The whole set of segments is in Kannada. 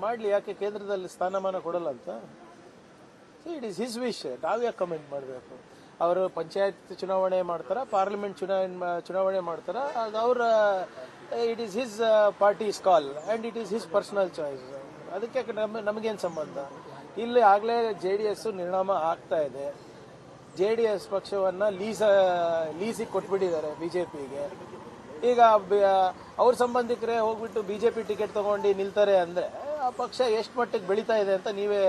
ಮಾಡಲಿ, ಯಾಕೆ ಕೇಂದ್ರದಲ್ಲಿ ಸ್ಥಾನಮಾನ ಕೊಡಲ್ಲ ಅಂತ? It is his wish. ನಾವ್ಯಾಕೆ ಕಮೆಂಟ್ ಮಾಡಬೇಕು? ಅವರು ಪಂಚಾಯತ್ ಚುನಾವಣೆ ಮಾಡ್ತಾರ, ಪಾರ್ಲಿಮೆಂಟ್ ಚುನಾವಣೆ ಮಾಡ್ತಾರ, ಅದು ಅವರ it is his parties call and it is his personal choice. ಅದಕ್ಕೆ ನಮಗೇನು ಸಂಬಂಧ? ಇಲ್ಲಿ ಆಗಲೇ JDS ನಿರ್ಣಾಮ ಆಗ್ತಾ ಇದೆ. JDS ಪಕ್ಷವನ್ನು ಲೀಸಿಗೆ ಕೊಟ್ಬಿಟ್ಟಿದ್ದಾರೆ BJPಗೆ. ಈಗ ಅವ್ರ ಸಂಬಂಧಿಕರೇ ಹೋಗ್ಬಿಟ್ಟು BJP ಟಿಕೆಟ್ ತಗೊಂಡು ನಿಲ್ತಾರೆ ಅಂದರೆ ಆ ಪಕ್ಷ ಎಷ್ಟು ಮಟ್ಟಿಗೆ ಬೆಳೀತಾ ಇದೆ ಅಂತ ನೀವೇ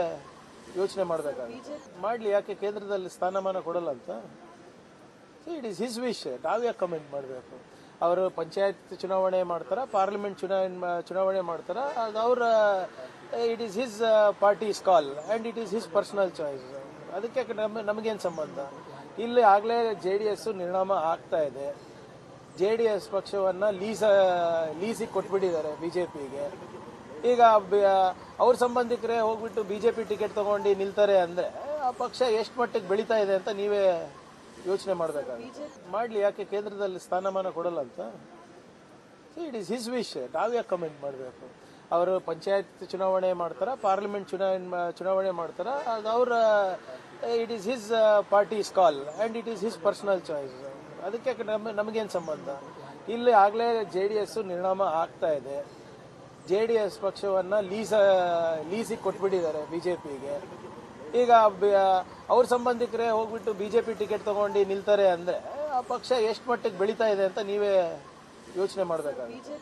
ಯೋಚನೆ ಮಾಡಬೇಕಾಗುತ್ತೆ. ಮಾಡಲಿ, ಯಾಕೆ ಕೇಂದ್ರದಲ್ಲಿ ಸ್ಥಾನಮಾನ ಕೊಡಲ್ಲ ಅಂತ? It is his wish. ನಾವ್ಯಾಕೆ ಕಮೆಂಟ್ ಮಾಡಬೇಕು? ಅವರು ಪಂಚಾಯತ್ ಚುನಾವಣೆ ಮಾಡ್ತಾರ, ಪಾರ್ಲಿಮೆಂಟ್ ಚುನಾವಣೆ ಮಾಡ್ತಾರ, ಅದು ಅವರ it is his parties call and it is his personal choice. ಅದಕ್ಕೆ ನಮಗೇನು ಸಂಬಂಧ? ಇಲ್ಲಿ ಆಗಲೇ JDS ನಿರ್ಣಾಮ ಆಗ್ತಾ ಇದೆ. JDS ಪಕ್ಷವನ್ನು ಲೀಸಿಗೆ ಕೊಟ್ಬಿಟ್ಟಿದ್ದಾರೆ BJPಗೆ. ಈಗ ಅವ್ರ ಸಂಬಂಧಿಕರೇ ಹೋಗ್ಬಿಟ್ಟು BJP ಟಿಕೆಟ್ ತಗೊಂಡು ನಿಲ್ತಾರೆ ಅಂದರೆ ಆ ಪಕ್ಷ ಎಷ್ಟು ಮಟ್ಟಿಗೆ ಬೆಳೀತಾ ಇದೆ ಅಂತ ನೀವೇ ಯೋಚನೆ ಮಾಡಬೇಕಾಗುತ್ತೆ. ಮಾಡಲಿ, ಯಾಕೆ ಕೇಂದ್ರದಲ್ಲಿ ಸ್ಥಾನಮಾನ ಕೊಡಲ್ಲ ಅಂತ? It is his wish. ನಾವ್ಯಾಕೆ ಕಮೆಂಟ್ ಮಾಡಬೇಕು? ಅವರು ಪಂಚಾಯತ್ ಚುನಾವಣೆ ಮಾಡ್ತಾರ, ಪಾರ್ಲಿಮೆಂಟ್ ಚುನಾವಣೆ ಮಾಡ್ತಾರ, ಅದು ಅವರ it is his parties call and it is his personal choice. ಅದಕ್ಕೆ ನಮಗೇನು ಸಂಬಂಧ? ಇಲ್ಲಿ ಆಗಲೇ JDS ನಿರ್ಣಾಮ ಆಗ್ತಾ ಇದೆ. JDS ಪಕ್ಷವನ್ನು ಲೀಸಿಗೆ ಕೊಟ್ಬಿಟ್ಟಿದ್ದಾರೆ BJPಗೆ. ಈಗ ಅವ್ರ ಸಂಬಂಧಿಕರೇ ಹೋಗ್ಬಿಟ್ಟು BJP ಟಿಕೆಟ್ ತಗೊಂಡು ನಿಲ್ತಾರೆ ಅಂದರೆ ಆ ಪಕ್ಷ ಎಷ್ಟು ಮಟ್ಟಿಗೆ ಬೆಳೀತಾ ಇದೆ ಅಂತ ನೀವೇ ಯೋಚನೆ ಮಾಡಬೇಕಾಗುತ್ತೆ.